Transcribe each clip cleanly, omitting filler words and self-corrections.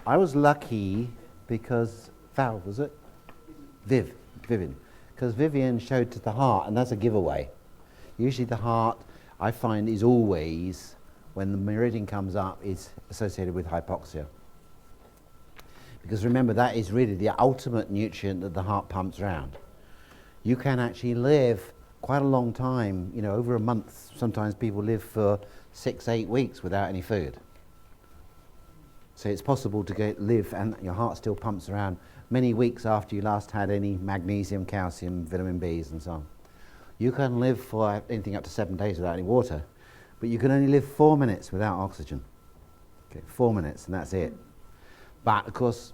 I was lucky because Val, was it? Vivian. Because Vivian showed to the heart, and that's a giveaway. Usually the heart, I find, is always, when the meridian comes up, is associated with hypoxia. Because remember, that is really the ultimate nutrient that the heart pumps around. You can actually live quite a long time, you know, over a month. Sometimes people live for 6-8 weeks without any food. So it's possible to live and your heart still pumps around many weeks after you last had any magnesium, calcium, vitamin Bs and so on. You can live for anything up to 7 days without any water, but you can only live 4 minutes without oxygen. Okay, 4 minutes and that's it. But of course,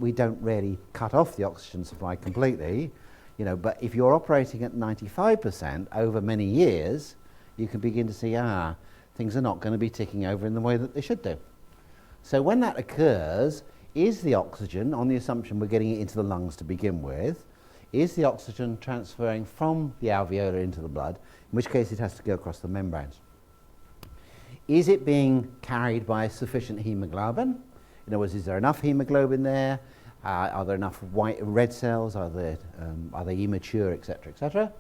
we don't really cut off the oxygen supply completely, you know, but if you're operating at 95% over many years, you can begin to see, things are not going to be ticking over in the way that they should do. So when that occurs, is the oxygen, on the assumption we're getting it into the lungs to begin with, is the oxygen transferring from the alveolar into the blood, in which case it has to go across the membranes? Is it being carried by sufficient hemoglobin? In other words, is there enough hemoglobin there? Are there enough white red cells? Are they immature, etc., etc.?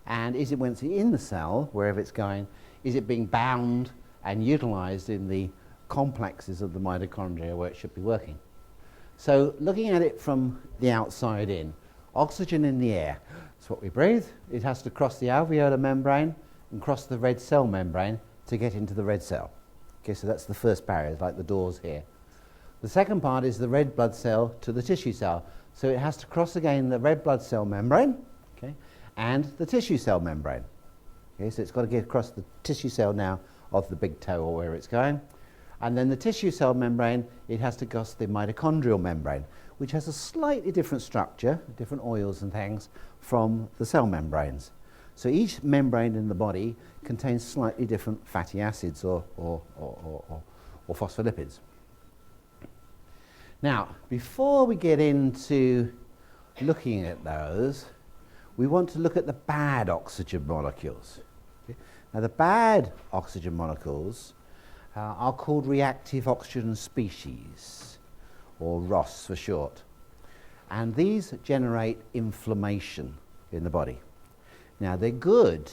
And is it, once it's in the cell, wherever it's going, is it being bound and utilized in the complexes of the mitochondria where it should be working? So looking at it from the outside in, oxygen in the air, it's what we breathe. It has to cross the alveolar membrane and cross the red cell membrane to get into the red cell. Okay, so that's the first barrier, it's like the doors here. The second part is the red blood cell to the tissue cell. So it has to cross again the red blood cell membrane, okay, and the tissue cell membrane. Okay, so it's got to get across the tissue cell now of the big toe or where it's going. And then the tissue cell membrane, it has to cross the mitochondrial membrane, which has a slightly different structure, different oils and things, from the cell membranes. So each membrane in the body contains slightly different fatty acids or phospholipids. Now, before we get into looking at those, we want to look at the bad oxygen molecules. Okay? Now, the bad oxygen molecules are called reactive oxygen species, or ROS for short. And these generate inflammation in the body. Now, they're good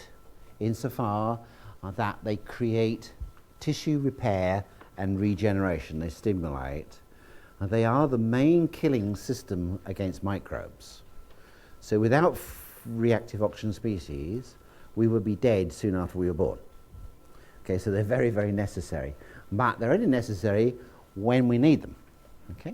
insofar that they create tissue repair and regeneration. They stimulate. And they are the main killing system against microbes. So without reactive oxygen species, we would be dead soon after we were born. Okay, so they're very, very necessary. But they're only necessary when we need them. Okay?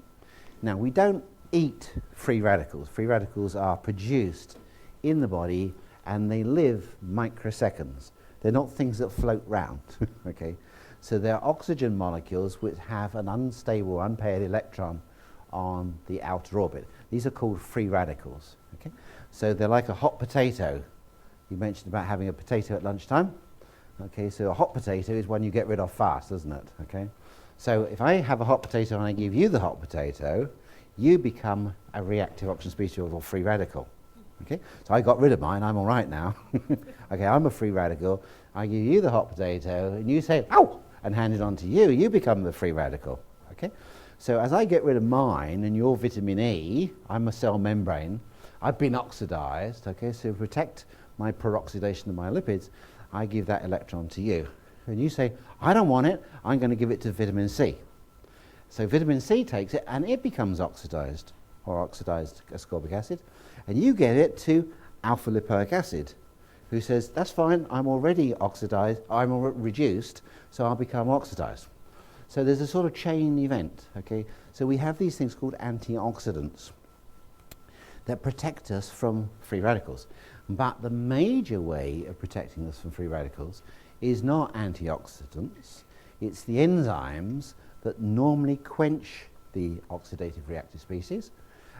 Now, we don't eat free radicals. Free radicals are produced in the body and they live microseconds. They're not things that float round. Okay? So they're oxygen molecules which have an unstable, unpaired electron on the outer orbit. These are called free radicals. Okay? So they're like a hot potato. You mentioned about having a potato at lunchtime. Okay, so a hot potato is one you get rid of fast, isn't it? Okay? So if I have a hot potato and I give you the hot potato, you become a reactive oxygen species or free radical. Okay? So I got rid of mine, I'm all right now. Okay, I'm a free radical. I give you the hot potato and you say, ow! And hand it on to you, you become the free radical. Okay? So as I get rid of mine and your vitamin E, I'm a cell membrane, I've been oxidized, okay, so to protect my peroxidation of my lipids, I give that electron to you. And you say, I don't want it, I'm going to give it to vitamin C. So vitamin C takes it and it becomes oxidized, or oxidized ascorbic acid, and you get it to alpha lipoic acid, who says, that's fine, I'm already oxidized, I'm already reduced, so I'll become oxidized. So there's a sort of chain event, okay? So we have these things called antioxidants that protect us from free radicals. But the major way of protecting us from free radicals is not antioxidants, it's the enzymes that normally quench the oxidative reactive species,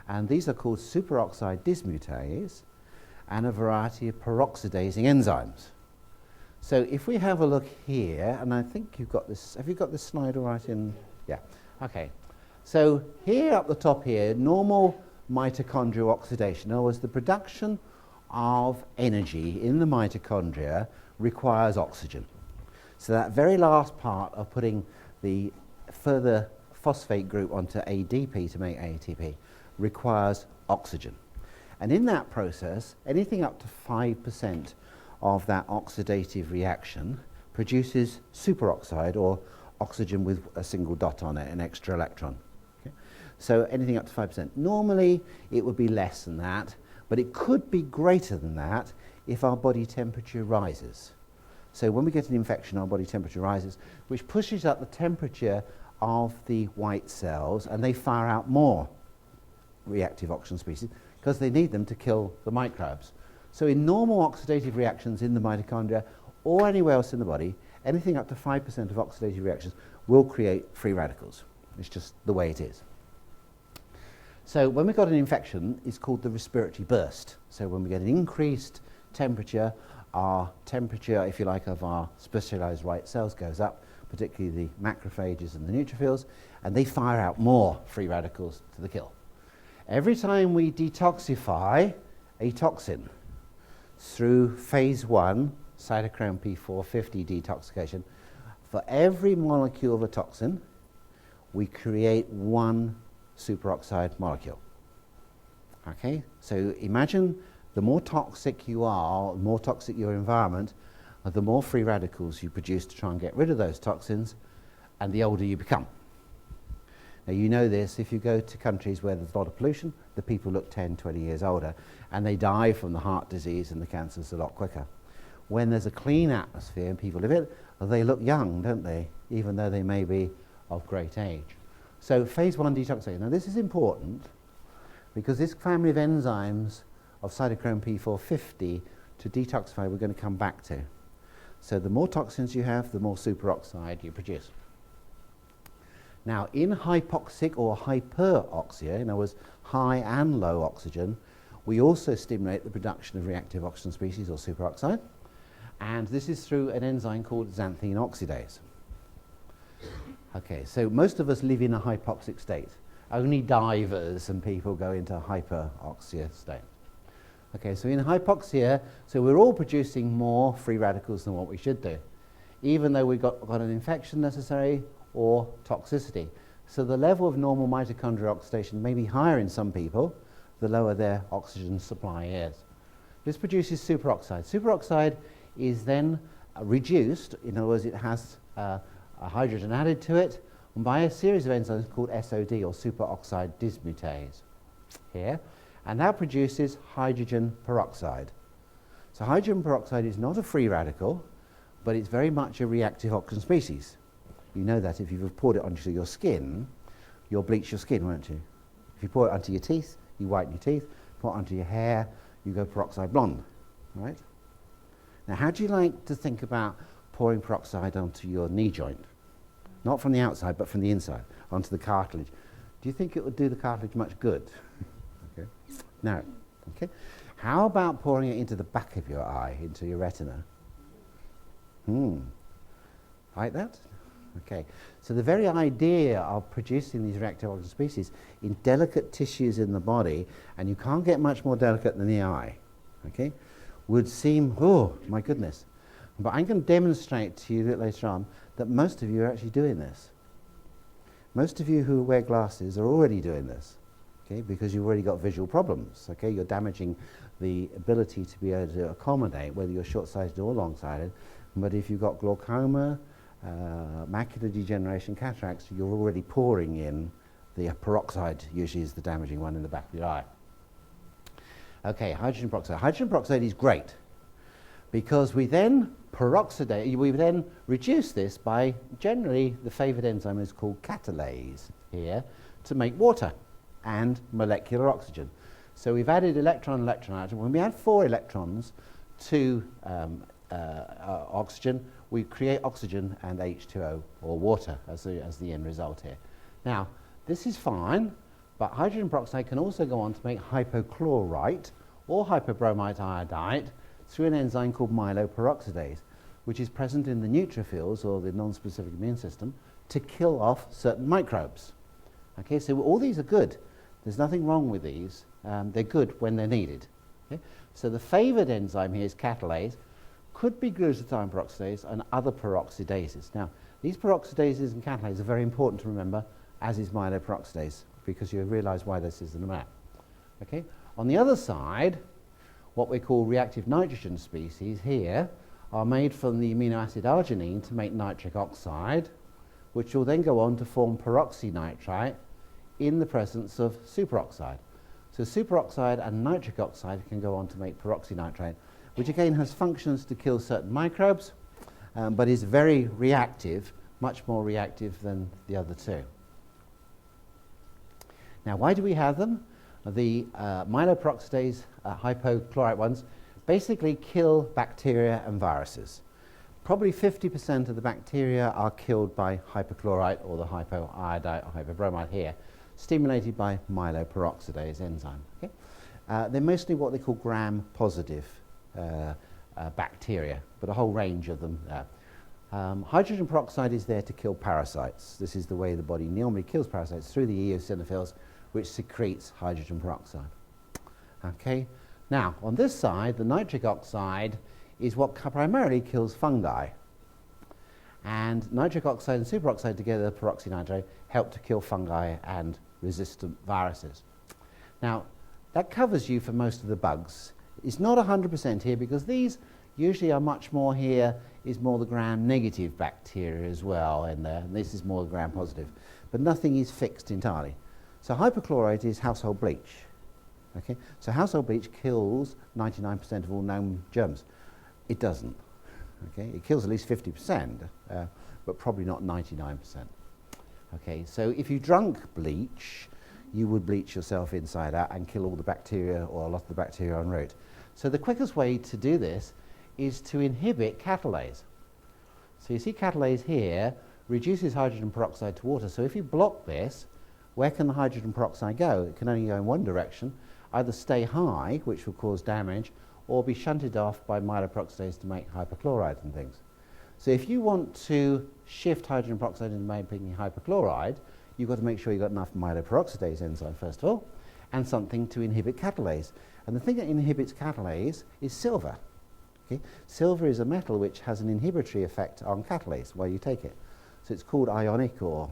and these are called superoxide dismutase and a variety of peroxidasing enzymes. So if we have a look here, and I think you've got this, have you got this slide all right in? Yeah, okay. So here up the top here, normal mitochondrial oxidation, in other words, the production of energy in the mitochondria requires oxygen. So that very last part of putting the further phosphate group onto ADP to make ATP requires oxygen. And in that process, anything up to 5% of that oxidative reaction produces superoxide, or oxygen with a single dot on it, an extra electron. Okay? So anything up to 5%. Normally it would be less than that, but it could be greater than that if our body temperature rises. So when we get an infection, our body temperature rises, which pushes up the temperature of the white cells, and they fire out more reactive oxygen species because they need them to kill the microbes. So in normal oxidative reactions in the mitochondria or anywhere else in the body, anything up to 5% of oxidative reactions will create free radicals. It's just the way it is. So when we've got an infection, it's called the respiratory burst. So when we get an increased temperature, our temperature, if you like, of our specialized white cells goes up, particularly the macrophages and the neutrophils, and they fire out more free radicals to the kill. Every time we detoxify a toxin through phase 1, cytochrome P450 detoxification, for every molecule of a toxin, we create one superoxide molecule. Okay, so imagine the more toxic you are, the more toxic your environment, the more free radicals you produce to try and get rid of those toxins, and the older you become. Now you know this, if you go to countries where there's a lot of pollution, the people look 10, 20 years older, and they die from the heart disease and the cancers a lot quicker. When there's a clean atmosphere and people live it, they look young, don't they? Even though they may be of great age. So phase 1 detoxification. Now this is important because this family of enzymes of cytochrome P450 to detoxify we're going to come back to. So the more toxins you have, the more superoxide you produce. Now in hypoxic or hyperoxia, in other words high and low oxygen, we also stimulate the production of reactive oxygen species or superoxide, and this is through an enzyme called xanthine oxidase. Okay, so most of us live in a hypoxic state. Only divers and people go into a hyperoxia state. Okay, so in hypoxia, so we're all producing more free radicals than what we should do, even though we've got an infection necessary or toxicity. So the level of normal mitochondrial oxidation may be higher in some people, the lower their oxygen supply is. This produces superoxide. Superoxide is then reduced, in other words, it has a hydrogen added to it by a series of enzymes called SOD, or superoxide dismutase, here, and that produces hydrogen peroxide. So hydrogen peroxide is not a free radical, but it's very much a reactive oxygen species. You know that if you've poured it onto your skin, you'll bleach your skin, won't you? If you pour it onto your teeth, you whiten your teeth. Pour it onto your hair, you go peroxide blonde, right? Now, how do you like to think about pouring peroxide onto your knee joint? Not from the outside, but from the inside, onto the cartilage. Do you think it would do the cartilage much good? Okay. No. Okay. How about pouring it into the back of your eye, into your retina? Like that? Okay. So the very idea of producing these reactive oxygen species in delicate tissues in the body, and you can't get much more delicate than the eye, okay, would seem, oh my goodness. But I'm going to demonstrate to you later on that most of you are actually doing this. Most of you who wear glasses are already doing this, okay, because you've already got visual problems, okay? You're damaging the ability to be able to accommodate whether you're short-sighted or long-sighted. But if you've got glaucoma, macular degeneration, cataracts, you're already pouring in the peroxide, usually is the damaging one in the back of your eye. Okay, hydrogen peroxide. Hydrogen peroxide is great because we then reduce this by, generally the favoured enzyme is called catalase here, to make water and molecular oxygen. So we've added electron atom. When we add 4 electrons to oxygen, we create oxygen and H2O, or water, as the end result here. Now, this is fine, but hydrogen peroxide can also go on to make hypochlorite or hypobromite iodide through an enzyme called myeloperoxidase, which is present in the neutrophils, or the non-specific immune system, to kill off certain microbes. Okay, so all these are good. There's nothing wrong with these. They're good when they're needed. Okay? So the favoured enzyme here is catalase, could be glutathione peroxidase and other peroxidases. Now, these peroxidases and catalases are very important to remember as is myeloperoxidase, because you realise why this is in the map. Okay? On the other side, what we call reactive nitrogen species here are made from the amino acid arginine to make nitric oxide, which will then go on to form peroxynitrite in the presence of superoxide. So superoxide and nitric oxide can go on to make peroxynitrite, which again has functions to kill certain microbes, but is very reactive, much more reactive than the other two. Now, why do we have them? The myeloperoxidase hypochlorite ones basically kill bacteria and viruses. Probably 50% of the bacteria are killed by hypochlorite or the hypoiodide or hypobromide here, stimulated by myeloperoxidase enzyme. Okay? They're mostly what they call gram-positive bacteria, but a whole range of them. Hydrogen peroxide is there to kill parasites. This is the way the body normally kills parasites, through the eosinophils, which secretes hydrogen peroxide. Okay? Now, on this side, the nitric oxide is what primarily kills fungi. And nitric oxide and superoxide together, peroxynitrate, help to kill fungi and resistant viruses. Now, that covers you for most of the bugs. It's not 100% here, because these usually are much more here, is more the gram-negative bacteria as well in there, and this is more the gram-positive. But nothing is fixed entirely. So hypochlorite is household bleach. Okay? So household bleach kills 99% of all known germs. It doesn't. Okay? It kills at least 50%, but probably not 99%. Okay? So if you drank bleach, you would bleach yourself inside out and kill all the bacteria, or a lot of the bacteria en route. So the quickest way to do this is to inhibit catalase. So you see catalase here reduces hydrogen peroxide to water. So if you block this, where can the hydrogen peroxide go? It can only go in one direction, either stay high, which will cause damage, or be shunted off by myeloperoxidase to make hypochlorite and things. So if you want to shift hydrogen peroxide into making hypochlorite, you've got to make sure you've got enough myeloperoxidase enzyme, first of all, and something to inhibit catalase. And the thing that inhibits catalase is silver. Okay? Silver is a metal which has an inhibitory effect on catalase while you take it. So it's called ionic, or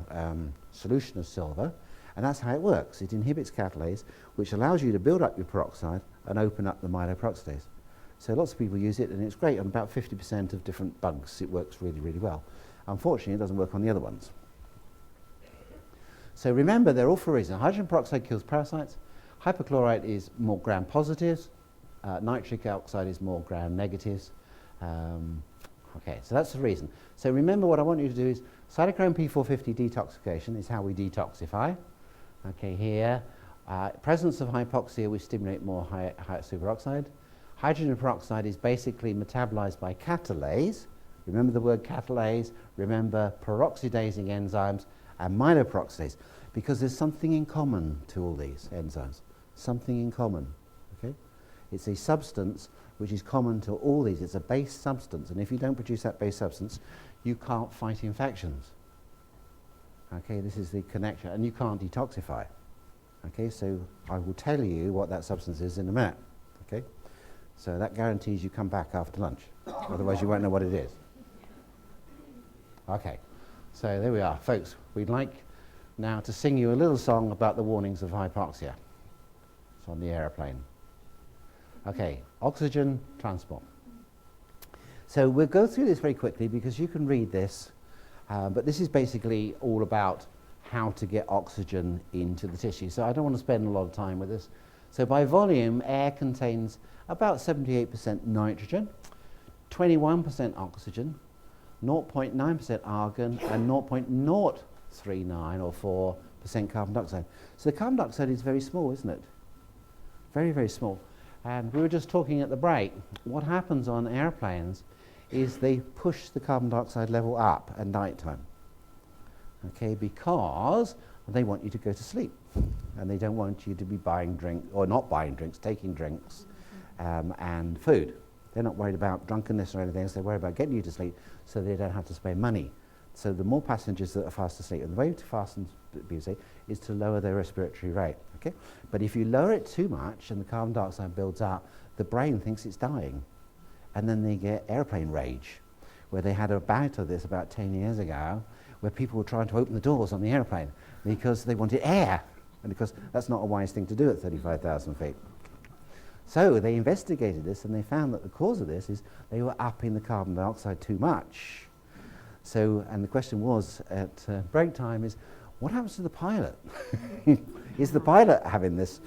solution of silver, and that's how it works. It inhibits catalase, which allows you to build up your peroxide and open up the myeloperoxidase. So lots of people use it, and it's great on about 50% of different bugs. It works really, really well. Unfortunately, it doesn't work on the other ones. So remember, they're all for a reason. Hydrogen peroxide kills parasites. Hypochlorite is more gram-positives. Nitric oxide is more gram-negatives. Okay, so that's the reason. So remember, what I want you to do is cytochrome P450 detoxification is how we detoxify. Okay, here, presence of hypoxia, we stimulate more superoxide. Hydrogen peroxide is basically metabolized by catalase. Remember the word catalase, remember peroxidasing enzymes and myeloperoxidase, because there's something in common to all these enzymes. Something in common. Okay? It's a substance which is common to all these. It's a base substance, and if you don't produce that base substance, you can't fight infections. Okay, this is the connection, and you can't detoxify. Okay, so I will tell you what that substance is in a minute. Okay, so that guarantees you come back after lunch. Otherwise, you won't know what it is. Okay, so there we are, folks. We'd like now to sing you a little song about the warnings of hypoxia. It's on the aeroplane. Okay, oxygen transport. So we'll go through this very quickly because you can read this, but this is basically all about how to get oxygen into the tissue. So I don't want to spend a lot of time with this. So by volume, air contains about 78% nitrogen, 21% oxygen, 0.9% argon, and 0.039 or 4% carbon dioxide. So the carbon dioxide is very small, isn't it? Very, very small. And we were just talking at the break, what happens on airplanes is they push the carbon dioxide level up at night time. Okay, because they want you to go to sleep. And they don't want you to be buying drinks, or not buying drinks, taking drinks and food. They're not worried about drunkenness or anything else, they're worried about getting you to sleep so they don't have to spend money. So the more passengers that are fast asleep, and the way to fasten people asleep is to lower their respiratory rate. Okay? But if you lower it too much and the carbon dioxide builds up, the brain thinks it's dying. And then they get airplane rage, where they had a bout of this about 10 years ago, where people were trying to open the doors on the aeroplane because they wanted air, and because that's not a wise thing to do at 35,000 feet. So they investigated this, and they found that the cause of this is they were upping the carbon dioxide too much. So, and the question was at break time is, what happens to the pilot? Is the pilot having this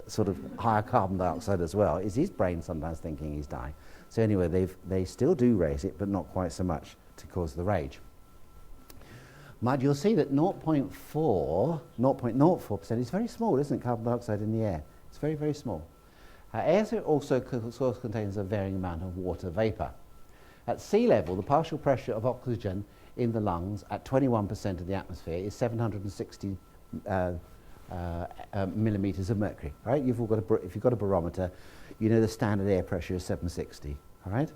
sort of higher carbon dioxide as well? Is his brain sometimes thinking he's dying? So anyway, they still do raise it, but not quite so much to cause the rage. But you'll see that 0.04% is very small, isn't it, carbon dioxide in the air? It's very, very small. Air also contains a varying amount of water vapour. At sea level, the partial pressure of oxygen in the lungs at 21% of the atmosphere is 760 millimetres of mercury. Right? You've all got if you've got a barometer, you know the standard air pressure is 760. All right?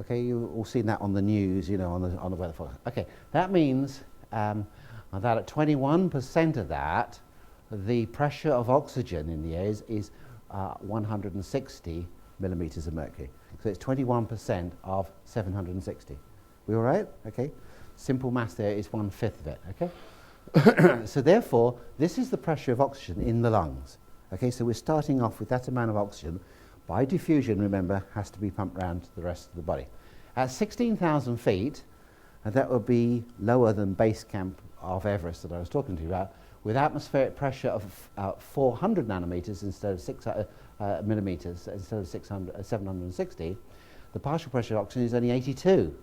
Okay, you've all seen that on the news, you know, on the weather forecast. Okay, that means that at 21% of that, the pressure of oxygen in the air is 160 millimetres of mercury. So it's 21% of 760. We all right? Okay. Simple math there is 1/5 of it. Okay. So therefore, this is the pressure of oxygen in the lungs. Okay. So we're starting off with that amount of oxygen. By diffusion, remember, has to be pumped around to the rest of the body. At 16,000 feet, that would be lower than base camp of Everest that I was talking to you about, with atmospheric pressure of 400 nanometers instead of 6 millimeters, instead of 760, the partial pressure of oxygen is only 82.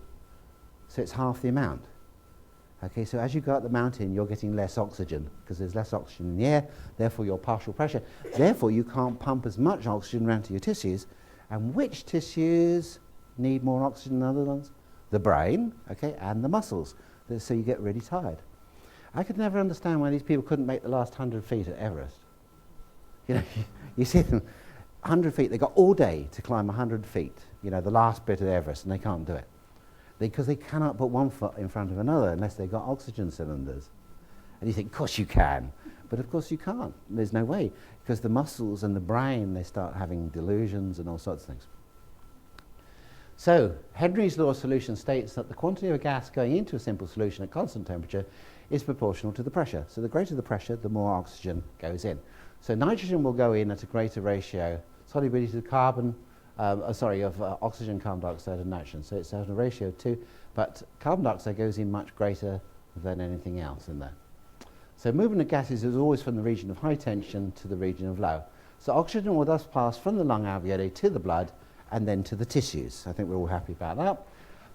So it's half the amount. Okay, so as you go up the mountain, you're getting less oxygen because there's less oxygen in the air, therefore your partial pressure. Therefore, you can't pump as much oxygen around to your tissues. And which tissues need more oxygen than other ones? The brain, okay, and the muscles. So you get really tired. I could never understand why these people couldn't make the last 100 feet at Everest. You know, you see them, 100 feet, they got all day to climb 100 feet, you know, the last bit of Everest, and they can't do it. Because they cannot put one foot in front of another unless they've got oxygen cylinders. And you think, of course you can. But of course you can't. There's no way. Because the muscles and the brain, they start having delusions and all sorts of things. So, Henry's law of solution states that the quantity of a gas going into a simple solution at constant temperature is proportional to the pressure. So the greater the pressure, the more oxygen goes in. So nitrogen will go in at a greater ratio, solubility to carbon, of oxygen, carbon dioxide and nitrogen. So it's at a ratio of 2, but carbon dioxide goes in much greater than anything else in there. So movement of gases is always from the region of high tension to the region of low. So oxygen will thus pass from the lung alveoli to the blood and then to the tissues. I think we're all happy about that.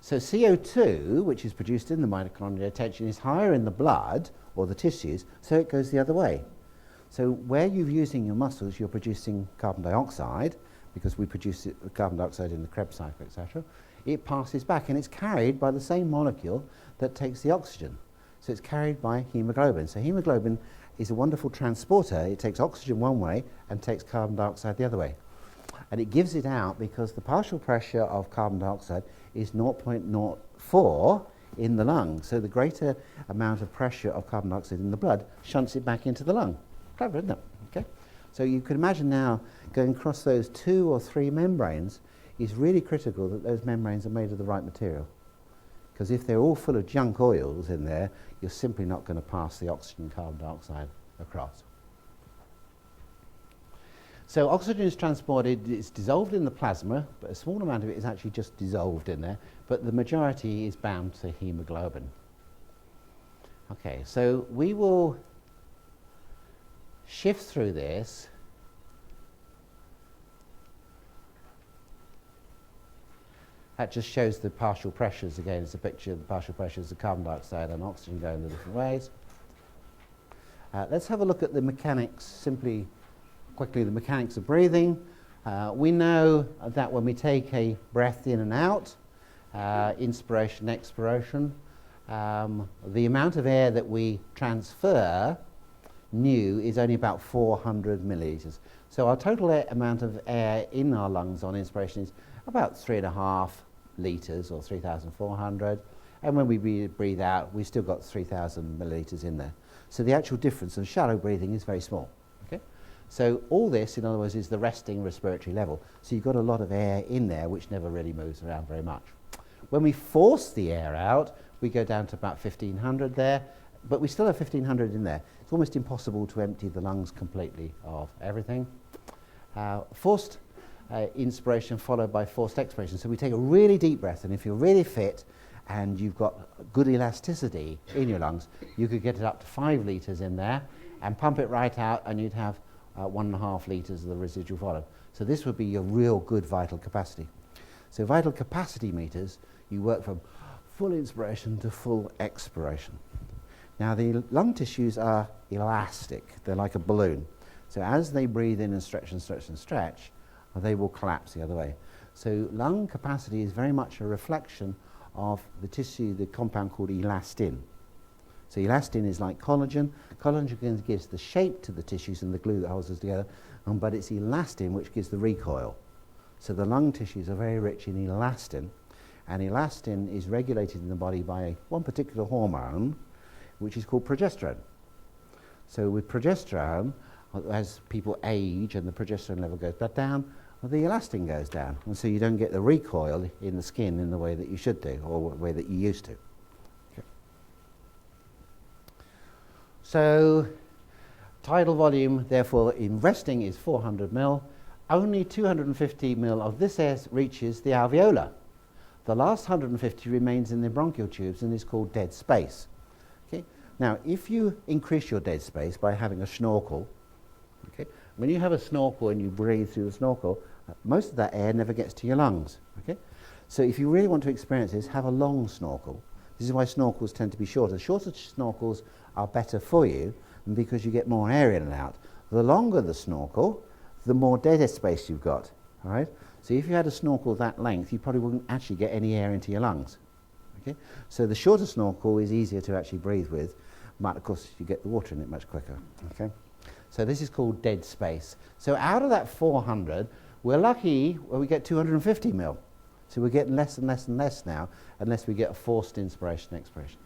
So CO2, which is produced in the mitochondria tension, is higher in the blood or the tissues, so it goes the other way. So where you're using your muscles, you're producing carbon dioxide, because we produce carbon dioxide in the Krebs cycle, etc. It passes back, and it's carried by the same molecule that takes the oxygen. So it's carried by hemoglobin. So hemoglobin is a wonderful transporter. It takes oxygen one way and takes carbon dioxide the other way. And it gives it out because the partial pressure of carbon dioxide is 0.04 in the lung. So the greater amount of pressure of carbon dioxide in the blood shunts it back into the lung. Clever, isn't it? Okay. So you can imagine now going across those 2 or 3 membranes is really critical that those membranes are made of the right material. Because if they're all full of junk oils in there, you're simply not going to pass the oxygen and carbon dioxide across. So oxygen is transported, it's dissolved in the plasma, but a small amount of it is actually just dissolved in there, but the majority is bound to hemoglobin. Okay, so we will shift through this. That just shows the partial pressures again. It's a picture of the partial pressures of carbon dioxide and oxygen going the different ways. Let's have a look at the mechanics, quickly, the mechanics of breathing. We know that when we take a breath in and out, inspiration, expiration, the amount of air that we transfer, nu, is only about 400 milliliters. So our total amount of air in our lungs on inspiration is about 3.5 litres or 3,400, and when we breathe out, we've still got 3,000 milliliters in there. So the actual difference in shallow breathing is very small. Okay? So all this, in other words, is the resting respiratory level. So you've got a lot of air in there which never really moves around very much. When we force the air out, we go down to about 1500 there, but we still have 1500 in there. It's almost impossible to empty the lungs completely of everything. Forced inspiration followed by forced expiration. So we take a really deep breath, and if you're really fit and you've got good elasticity in your lungs, you could get it up to 5 litres in there and pump it right out, and you'd have 1.5 litres of the residual volume. So this would be your real good vital capacity. So vital capacity meters, you work from full inspiration to full expiration. Now the lung tissues are elastic, they're like a balloon. So as they breathe in and stretch and stretch and stretch, they will collapse the other way. So lung capacity is very much a reflection of the tissue, the compound called elastin. So elastin is like collagen. Collagen gives the shape to the tissues and the glue that holds us together, but it's elastin which gives the recoil. So the lung tissues are very rich in elastin, and elastin is regulated in the body by one particular hormone, which is called progesterone. So with progesterone, as people age and the progesterone level goes back down, the elastin goes down, and so you don't get the recoil in the skin in the way that you should do, or the way that you used to. Okay. So tidal volume, therefore, in resting is 400 ml. Only 250 ml of this air reaches the alveolar. The last 150 remains in the bronchial tubes and is called dead space. Okay? Now, if you increase your dead space by having a snorkel, okay, when you have a snorkel and you breathe through the snorkel, most of that air never gets to your lungs. Okay? So if you really want to experience this, have a long snorkel. This is why snorkels tend to be shorter. Shorter snorkels are better for you because you get more air in and out. The longer the snorkel, the more dead space you've got. All right? So if you had a snorkel that length, you probably wouldn't actually get any air into your lungs. Okay? So the shorter snorkel is easier to actually breathe with, but of course you get the water in it much quicker. Okay? So this is called dead space. So out of that 400, we're lucky when we get 250 mil. So we're getting less and less and less now, unless we get a forced inspiration and expiration.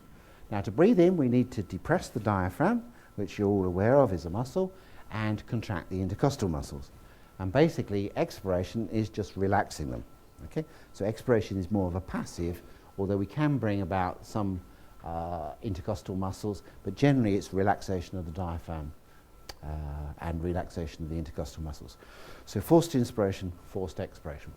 Now to breathe in, we need to depress the diaphragm, which you're all aware of is a muscle, and contract the intercostal muscles. And basically, expiration is just relaxing them. Okay? So expiration is more of a passive, although we can bring about some intercostal muscles, but generally it's relaxation of the diaphragm and relaxation of the intercostal muscles. So forced inspiration, forced expiration.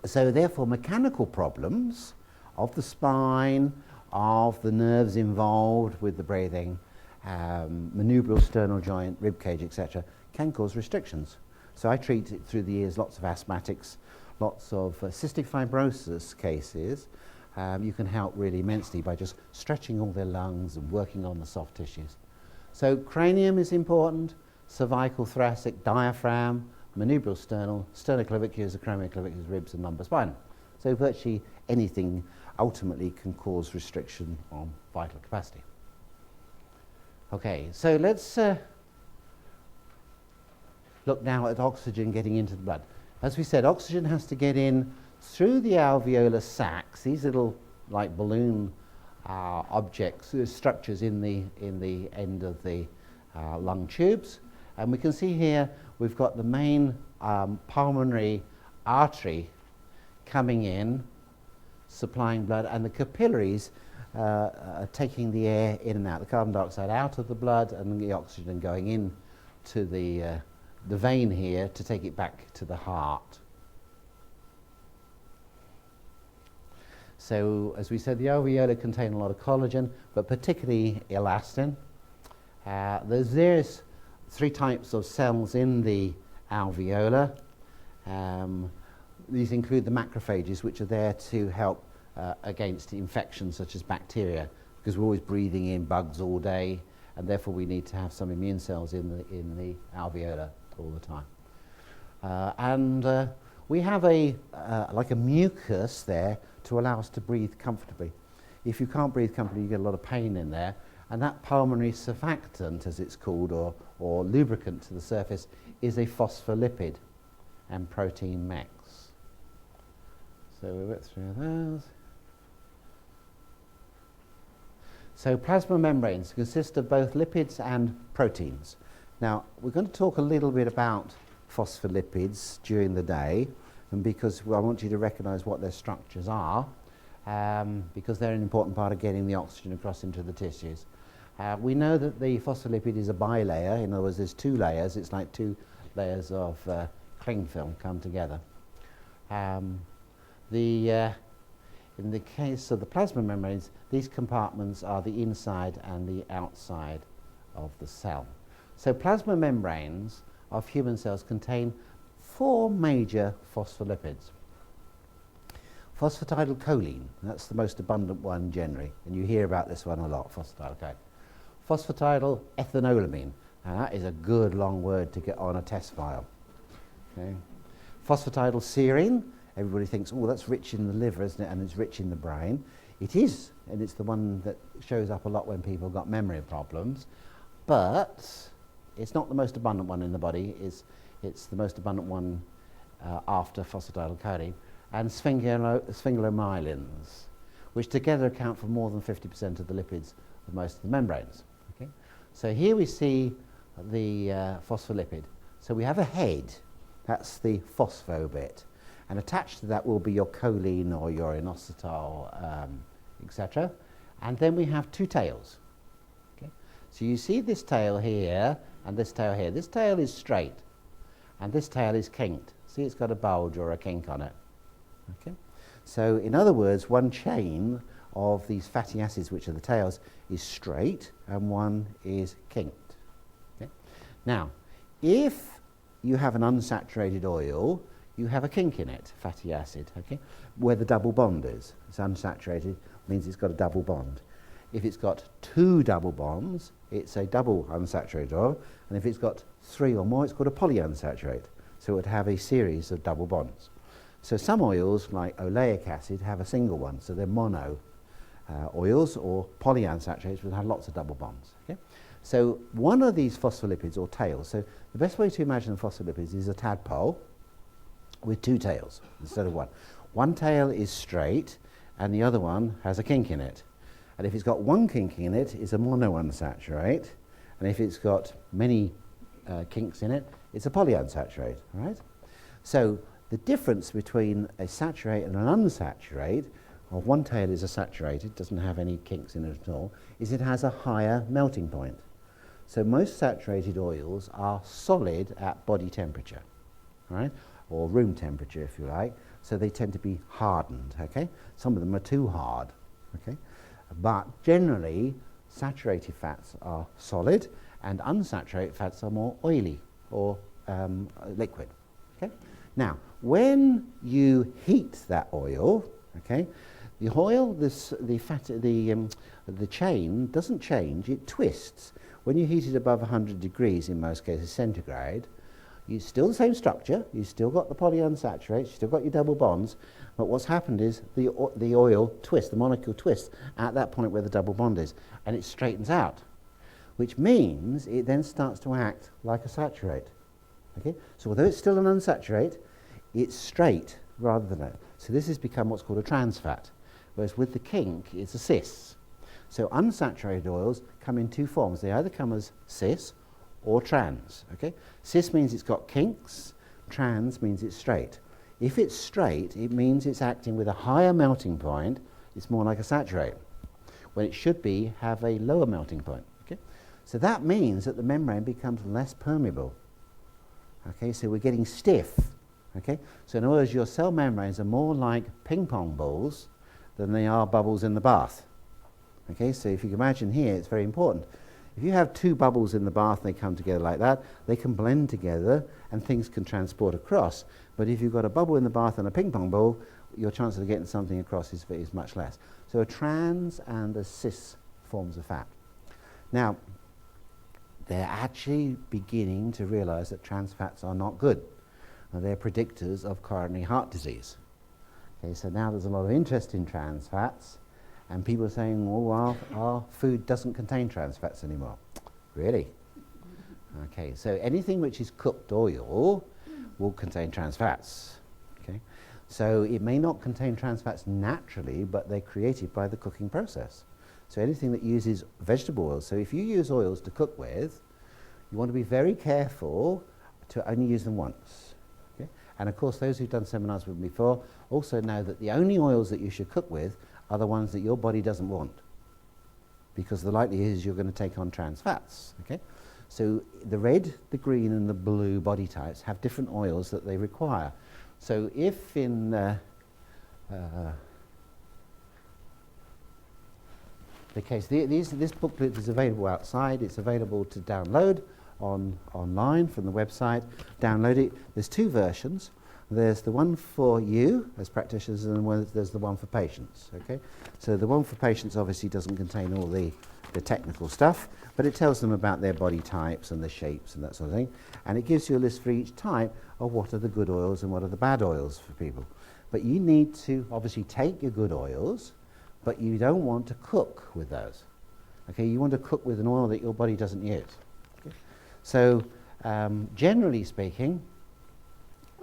So therefore, mechanical problems of the spine, of the nerves involved with the breathing, manubrial sternal joint, rib cage, etc., can cause restrictions. So I treat it through the years lots of asthmatics, lots of cystic fibrosis cases. You can help really immensely by just stretching all their lungs and working on the soft tissues. So cranium is important, cervical, thoracic, diaphragm, manubrial sternal, sternoclavicularis, acromioclavicularis, ribs and lumbar spine. So virtually anything ultimately can cause restriction on vital capacity. Okay, so let's look now at oxygen getting into the blood. As we said, oxygen has to get in through the alveolar sacs, these little like balloon objects, structures in the end of the lung tubes. And we can see here we've got the main pulmonary artery coming in, supplying blood, and the capillaries taking the air in and out, the carbon dioxide out of the blood and the oxygen going in to the vein here to take it back to the heart. So, as we said, the alveoli contain a lot of collagen, but particularly elastin. There's various 3 types of cells in the alveolar. These include the macrophages, which are there to help against infections such as bacteria, because we're always breathing in bugs all day, and therefore we need to have some immune cells in the alveolar all the time. We have like a mucus there to allow us to breathe comfortably. If you can't breathe comfortably, you get a lot of pain in there, and that pulmonary surfactant, as it's called, or lubricant to the surface, is a phospholipid and protein mix. So we went through those. So plasma membranes consist of both lipids and proteins. Now, we're going to talk a little bit about phospholipids during the day, and because I want you to recognize what their structures are. because they're an important part of getting the oxygen across into the tissues. We know that the phospholipid is a bilayer. In other words, there's two layers. It's like two layers of cling film come together. In the case of the plasma membranes, these compartments are the inside and the outside of the cell. So plasma membranes of human cells contain four major phospholipids. Phosphatidylcholine, that's the most abundant one generally, and you hear about this one a lot, phosphatidylcholine. Phosphatidylethanolamine, now that is a good long word to get on a test file. Okay. Phosphatidylserine, everybody thinks, oh, that's rich in the liver, isn't it, and it's rich in the brain. It is, and it's the one that shows up a lot when people got memory problems, but it's not the most abundant one in the body. It's the most abundant one after phosphatidylcholine, and sphingolomyelins, which together account for more than 50% of the lipids of most of the membranes. Okay? So here we see the phospholipid. So we have a head, that's the phospho bit, and attached to that will be your choline or your inositol, etc. And then we have two tails. Okay? So you see this tail here and this tail here. This tail is straight, and this tail is kinked. See, it's got a bulge or a kink on it. Okay? So in other words, one chain of these fatty acids, which are the tails, is straight and one is kinked. Okay? Now, if you have an unsaturated oil, you have a kink in it, fatty acid, okay, where the double bond is. It's unsaturated, means it's got a double bond. If it's got two double bonds, it's a double unsaturated oil, and if it's got three or more, it's called a polyunsaturated. So it would have a series of double bonds. So some oils, like oleic acid, have a single one, so they're mono oils, or polyunsaturated would have lots of double bonds. Okay? So one of these phospholipids, or tails, so the best way to imagine phospholipids is a tadpole with two tails instead of one. One tail is straight, and the other one has a kink in it. And if it's got one kink in it, it's a monounsaturated, and if it's got many kinks in it, it's a polyunsaturated, right? So the difference between a saturate and an unsaturated, or one tail is a saturated, doesn't have any kinks in it at all, is it has a higher melting point. So most saturated oils are solid at body temperature, right? Or room temperature, if you like, so they tend to be hardened, okay? Some of them are too hard, okay? But generally, saturated fats are solid, and unsaturated fats are more oily or liquid, okay? Now, when you heat that oil, okay, the oil, the chain doesn't change, it twists. When you heat it above 100 degrees, in most cases centigrade, it's still the same structure, you've still got the polyunsaturates, you've still got your double bonds, but what's happened is the oil twists, the molecule twists at that point where the double bond is, and it straightens out, which means it then starts to act like a saturate. Okay? So although it's still an unsaturated, it's straight rather than a. So this has become what's called a trans fat, whereas with the kink, it's a cis. So unsaturated oils come in two forms. They either come as cis or trans. Okay? Cis means it's got kinks, trans means it's straight. If it's straight, it means it's acting with a higher melting point, it's more like a saturate, when it should be have a lower melting point. Okay? So that means that the membrane becomes less permeable. Okay, so we're getting stiff. Okay? So in other words, your cell membranes are more like ping pong balls than they are bubbles in the bath. Okay, so if you can imagine here, it's very important. If you have two bubbles in the bath and they come together like that, they can blend together and things can transport across. But if you've got a bubble in the bath and a ping pong ball, your chance of getting something across is much less. So a trans and a cis forms of fat. Now, they're actually beginning to realize that trans fats are not good. They're predictors of coronary heart disease. Okay, so now there's a lot of interest in trans fats, and people are saying, oh, well, our food doesn't contain trans fats anymore. Really? Okay, so anything which is cooked oil will contain trans fats. Okay, so it may not contain trans fats naturally, but they're created by the cooking process. So anything that uses vegetable oils, so if you use oils to cook with, you want to be very careful to only use them once. Okay? And of course, those who've done seminars with me before also know that the only oils that you should cook with are the ones that your body doesn't want, because the likelihood is you're going to take on trans fats. Okay? So the red, the green and the blue body types have different oils that they require. So if in the case, this booklet is available outside, it's available to download online from the website. Download it. There's two versions. There's the one for you as practitioners, and there's the one for patients. Okay, so the one for patients obviously doesn't contain all the technical stuff, but it tells them about their body types and the shapes and that sort of thing, and it gives you a list for each type of what are the good oils and what are the bad oils for people. But you need to obviously take your good oils, but you don't want to cook with those. Okay, you want to cook with an oil that your body doesn't use. Okay? So generally speaking,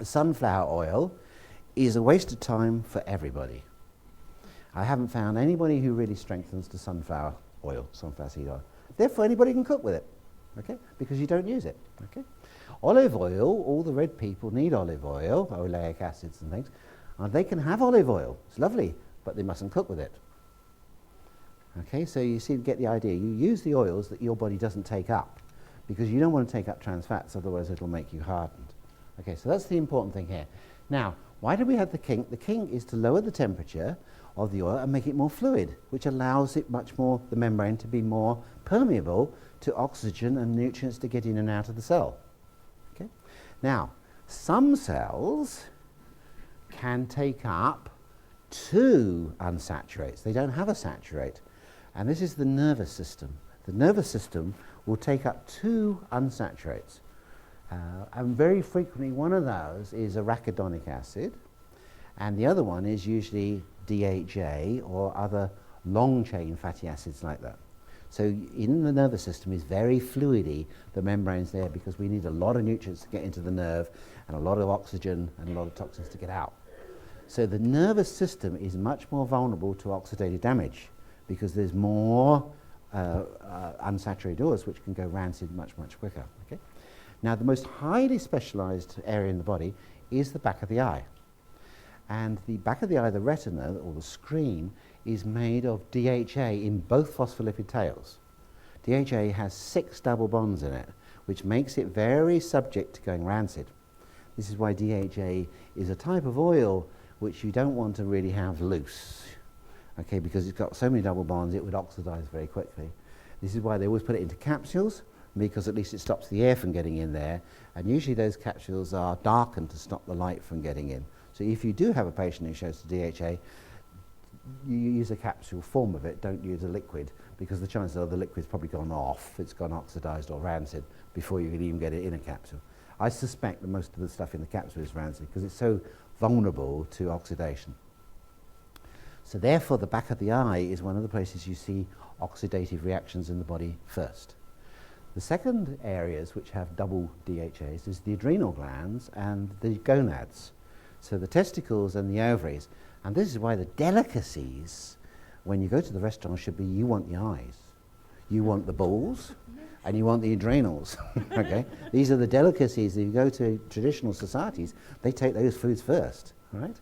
sunflower oil is a waste of time for everybody. I haven't found anybody who really strengthens the sunflower seed oil. Therefore, anybody can cook with it, okay? Because you don't use it, okay? Olive oil, all the red people need olive oil, oleic acids and things. They can have olive oil. It's lovely, but they mustn't cook with it. Okay, so you see, get the idea. You use the oils that your body doesn't take up, because you don't want to take up trans fats, otherwise it'll make you hardened. Okay, so that's the important thing here. Now, why do we have the kink? The kink is to lower the temperature of the oil and make it more fluid, which allows it much more, the membrane, to be more permeable to oxygen and nutrients to get in and out of the cell. Okay? Now, some cells can take up 2 unsaturates. They don't have a saturate. And this is the nervous system. The nervous system will take up 2 unsaturates. And very frequently one of those is arachidonic acid, and the other one is usually DHA or other long-chain fatty acids like that. So in the nervous system is very fluidy, the membrane's there, because we need a lot of nutrients to get into the nerve and a lot of oxygen and a lot of toxins to get out. So the nervous system is much more vulnerable to oxidative damage, because there's more unsaturated oils which can go rancid much quicker. Okay? Now, the most highly specialized area in the body is the back of the eye. And the back of the eye, the retina, or the screen, is made of DHA in both phospholipid tails. DHA has 6 double bonds in it, which makes it very subject to going rancid. This is why DHA is a type of oil which you don't want to really have loose, okay, because it's got so many double bonds it would oxidize very quickly. This is why they always put it into capsules, because at least it stops the air from getting in there, and usually those capsules are darkened to stop the light from getting in. So if you do have a patient who shows the DHA, you use a capsule form of it, don't use a liquid, because the chances are the liquid's probably gone off, it's gone oxidized or rancid before you can even get it in a capsule. I suspect that most of the stuff in the capsule is rancid because it's so vulnerable to oxidation. So therefore the back of the eye is one of the places you see oxidative reactions in the body first. The second areas which have double DHAs is the adrenal glands and the gonads. So the testicles and the ovaries. And this is why the delicacies, when you go to the restaurant, should be you want the eyes, you want the balls, and you want the adrenals. Okay? These are the delicacies. If you go to traditional societies, they take those foods first. Right?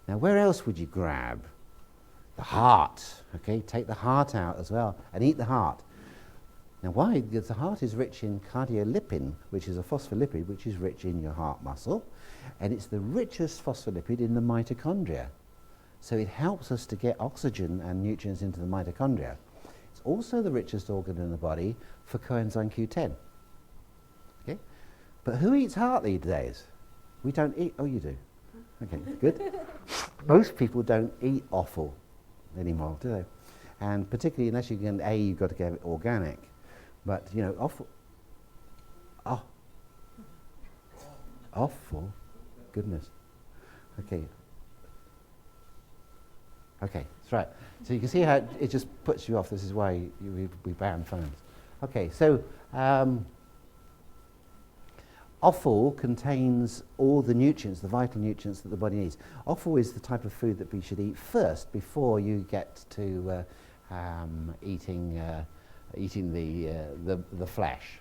Now, where else would you grab? The heart. Okay? Take the heart out as well and eat the heart. Now, why? Because the heart is rich in cardiolipin, which is a phospholipid which is rich in your heart muscle, and it's the richest phospholipid in the mitochondria. So it helps us to get oxygen and nutrients into the mitochondria. It's also the richest organ in the body for coenzyme Q10. Okay? But who eats heart these days? We don't eat. Oh, you do. Okay, good. Most people don't eat offal anymore, do they? And particularly unless you can, you've got to get it organic. But, you know, offal, goodness. Okay. Okay, that's right. So you can see how it just puts you off. This is why we ban phones. Okay, so offal contains all the nutrients, the vital nutrients that the body needs. Offal is the type of food that we should eat first before you get to eating the flesh.